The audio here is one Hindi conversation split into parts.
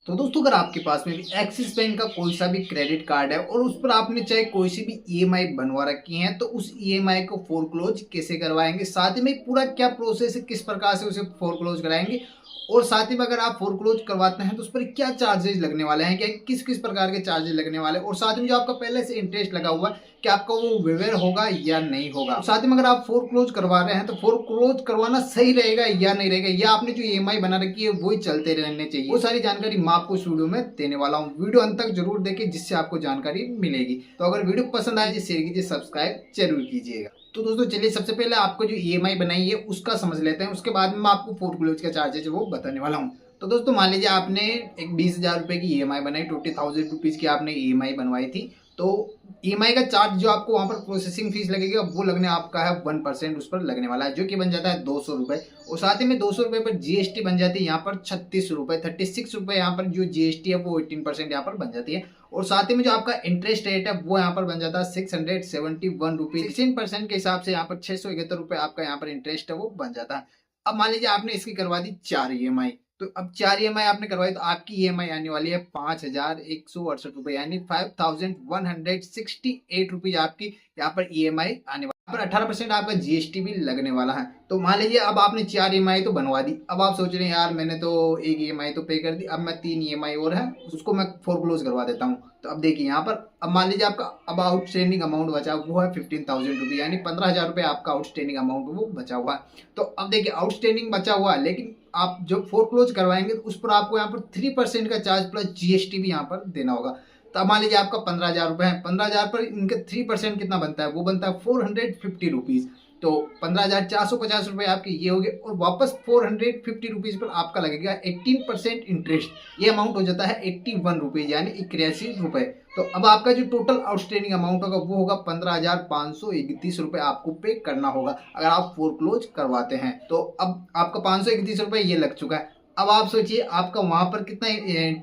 तो दोस्तों अगर आपके पास में भी एक्सिस बैंक का कोई सा भी क्रेडिट कार्ड है और उस पर आपने चाहे कोई सी भी ईएमआई बनवा रखी है तो उस ईएमआई को फोरक्लोज कैसे करवाएंगे, साथ ही में पूरा क्या प्रोसेस है, किस प्रकार से उसे फोरक्लोज कराएंगे और साथ ही में अगर आप फोरक्लोज करवाते हैं तो उस पर क्या चार्जेस लगने वाले हैं, क्या किस किस प्रकार के चार्जेस लगने वाले हैं और साथ में जो आपका पहले से इंटरेस्ट लगा हुआ है कि आपका वो वेवर होगा या नहीं होगा। साथ ही में अगर आप फोरक्लोज करवा रहे हैं तो फोरक्लोज करवाना सही रहेगा या नहीं रहेगा, या आपने जो ईएमआई बना रखी है वही चलते रहने चाहिए, वो सारी जानकारी मैं आपको इस वीडियो में देने वाला हूँ। वीडियो अंत तक जरूर देखिए जिससे आपको जानकारी मिलेगी। तो अगर वीडियो पसंद आए तो शेयर कीजिए, सब्सक्राइब जरूर कीजिएगा। तो दोस्तों चलिए सबसे पहले आपको जो ईएमआई बनाई है उसका समझ लेते हैं, उसके बाद में मैं आपको फोरक्लोज का चार्जेज वो बताने वाला हूँ। तो दोस्तों मान लीजिए आपने एक 20,000 रुपए की ईएमआई बनाई, 20,000 रुपीज की आपने ईएमआई बनवाई थी। तो ईएमआई का चार्ज जो आपको वहां पर प्रोसेसिंग फीस लगेगा वो लगने आपका है 1% उस पर लगने वाला है, जो कि बन जाता है 200 रुपए। और साथ ही में 200 रुपए पर जीएसटी बन जाती है यहाँ पर 36 रुपए, 36 रुपए यहाँ पर जो जीएसटी है वो 18% यहाँ पर बन जाती है। और साथ ही में जो आपका इंटरेस्ट रेट है वो यहाँ पर बन जाता है 671 रुपीज, 16% के हिसाब से यहाँ पर 671 रुपए आपका यहाँ पर इंटरेस्ट है वो बन जाता है। अब मान लीजिए आपने इसकी करवा दी 4 ईएमआई, तो अब 4 ईएमआई आपने करवाई तो आपकी ईएमआई आने वाली है 5,168 रुपए, यानी 5,168 रुपीज आपकी यहाँ पर ईएमआई आने वाली। पर 18% आपका जीएसटी भी लगने वाला है। तो मान लीजिए अब आपने 4 ईएमआई तो बनवा दी, अब आप सोच रहे हैं यार मैंने तो एक ईएमआई तो पे कर दी, अब मैं 3 ईएमआई और है उसको मैं फोरक्लोज करवा देता हूँ। तो अब देखिए यहाँ पर अब मान लीजिए आपका अब आउटस्टैंडिंग अमाउंट बचा वो है 15,000 रुपये, यानी 15,000 रुपये आपका आउटस्टैंडिंग अमाउंट वो बचा हुआ है। तो अब देखिए आउटस्टैंडिंग बचा हुआ है, लेकिन आप जो फोरक्लोज करवाएंगे तो उस पर आपको यहाँ पर 3% का चार्ज प्लस जीएसटी भी यहाँ पर देना होगा। तो अब मान लीजिए आपका 15,000 रुपये है, 15,000 पर इनके 3% कितना बनता है, वो बनता है 450 रुपीज। तो 15,450 रुपये आपके ये हो गए और वापस 450 रुपीज पर आपका लगेगा 18% इंटरेस्ट, ये अमाउंट हो जाता है 81 रुपीज, यानी 81 रुपए। तो अब आपका जो टोटल आउटस्टैंडिंग अमाउंट होगा वो होगा 15,531 रुपए आपको पे करना होगा अगर आप फोरक्लोज करवाते हैं। तो अब आपका 531 रुपए ये लग चुका है। अब आप सोचिए आपका वहां पर कितना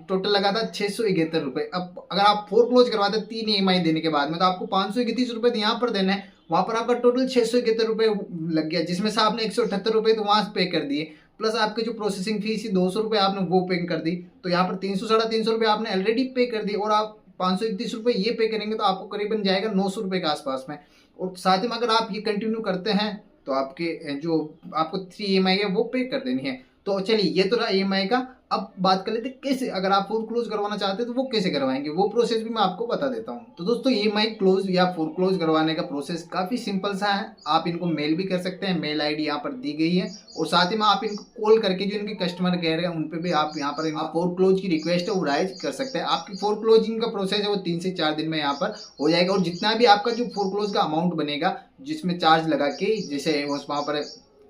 टोटल लगा था 671 रुपए। अब अगर आप फोरक्लोज करवाते 3 ईएमआई देने के बाद में तो आपको 531 रुपए यहाँ पर देना है, वहां पर आपका टोटल 671 रुपए लग गया, जिसमें से आपने 178 रुपए तो वहां पे कर दिए, प्लस आपके जो प्रोसेसिंग फीस थी 200 रुपए आपने वो पे कर दी। तो यहाँ पर 300 350 रुपए आपने ऑलरेडी पे कर दी और आप 531 रुपए ये पे करेंगे तो आपको करीबन जाएगा 900 रुपए के आसपास में। और साथ ही में अगर आप ये कंटिन्यू करते हैं तो आपके जो आपको 3 ईएमआई है वो पे कर देनी है। तो चलिए ये तो रहा ईएमआई का। अब बात कर लेते हैं कैसे अगर आप फोरक्लोज करवाना चाहते हैं तो वो कैसे करवाएंगे, वो प्रोसेस भी मैं आपको बता देता हूँ। तो दोस्तों ईएमआई क्लोज या फोरक्लोज करवाने का प्रोसेस काफी सिंपल सा है। आप इनको मेल भी कर सकते हैं, मेल आईडी यहाँ पर दी गई है, और साथ ही में आप इनको कॉल करके जो इनके कस्टमर केयर है उन पे भी आप यहाँ पर फोरक्लोज की रिक्वेस्ट है वो राइज कर सकते हैं। आपकी फोरक्लोजिंग का प्रोसेस है वो 3 से 4 दिन में यहाँ पर हो जाएगा। और जितना भी आपका जो फोरक्लोज का अमाउंट बनेगा जिसमें चार्ज लगा के, जैसे वहाँ पर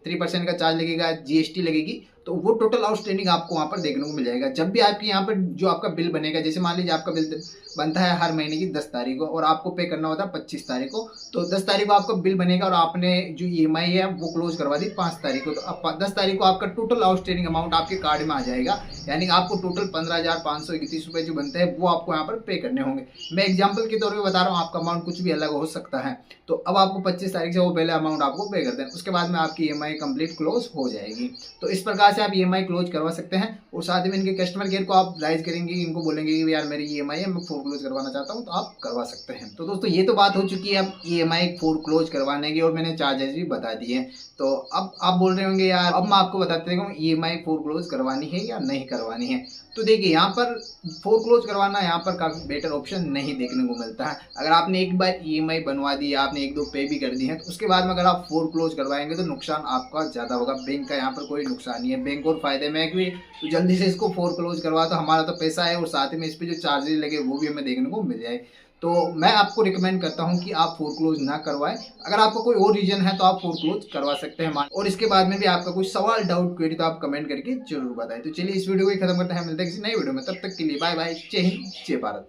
3% का चार्ज लगेगा, जीएसटी लगेगी, तो वो टोटल आउटस्टैंडिंग आपको वहां पर देखने को मिल जाएगा। जब भी आपके यहाँ पर जो आपका बिल बनेगा, जैसे मान लीजिए आपका बिल बनता है हर महीने की 10 तारीख को और आपको पे करना होता है 25 तारीख को, तो 10 तारीख को आपका बिल बनेगा और आपने जो ईएमआई है वो क्लोज करवा दी 5 तारीख को, तो अब 10 तारीख को आपका टोटल आउटस्टैंडिंग अमाउंट आपके कार्ड में आ जाएगा, यानी आपको टोटल 15,531 रुपए जो बनते हैं वो आपको यहाँ पर पे करने होंगे। मैं एग्जाम्पल के तौर पर बता रहा हूँ, आपका अमाउंट कुछ भी अलग हो सकता है। तो अब आपको 25 तारीख से वो पहले अमाउंट आपको पे कर दें, उसके बाद में आपकी ईएमआई कंप्लीट क्लोज हो जाएगी। तो इस प्रकार से आप ईएमआई क्लोज करवा सकते हैं। और साथ ही में इनके कस्टमर केयर को आप राइज करेंगे, इनको बोलेंगे कि यार मेरी ईएमआई है मैं फोरक्लोज करवाना चाहता हूं, तो आप करवा सकते हैं। तो दोस्तों ये तो बात हो चुकी है अब ईएमआई फोरक्लोज करवाने की, और मैंने चार्जेस भी बता दिए। तो अब आप बोल रहे होंगे यार अब मैं आपको बताते हूँ ईएमआई फोरक्लोज करवानी है या नहीं करवानी है। तो देखिए यहाँ पर फोरक्लोज करवाना यहाँ पर काफी बेटर ऑप्शन नहीं देखने को मिलता है। अगर आपने एक बार ईएमआई बनवा दी, आपने 1-2 पे भी कर दी है, तो उसके बाद में अगर आप फोरक्लोज करवाएंगे तो नुकसान आपका ज्यादा होगा। बैंक का यहाँ पर कोई नुकसान नहीं है, बैंक और फायदे में है कि तो जल्दी से इसको फोरक्लोज करवा तो हमारा तो पैसा है और साथ ही में इस पर जो चार्जेस लगे वो भी हमें देखने को मिल जाए। तो मैं आपको रिकमेंड करता हूं कि आप फोरक्लोज ना करवाएं। अगर आपका कोई और रीजन है तो आप फोरक्लोज करवा सकते हैं। और इसके बाद में भी आपका कोई सवाल, डाउट, क्वेरी तो आप कमेंट करके जरूर बताएं। तो चलिए इस वीडियो को खत्म करते हैं, मिलते हैं किसी नई वीडियो में, तब तक के लिए बाय बाय, जय हिंद, जय भारत।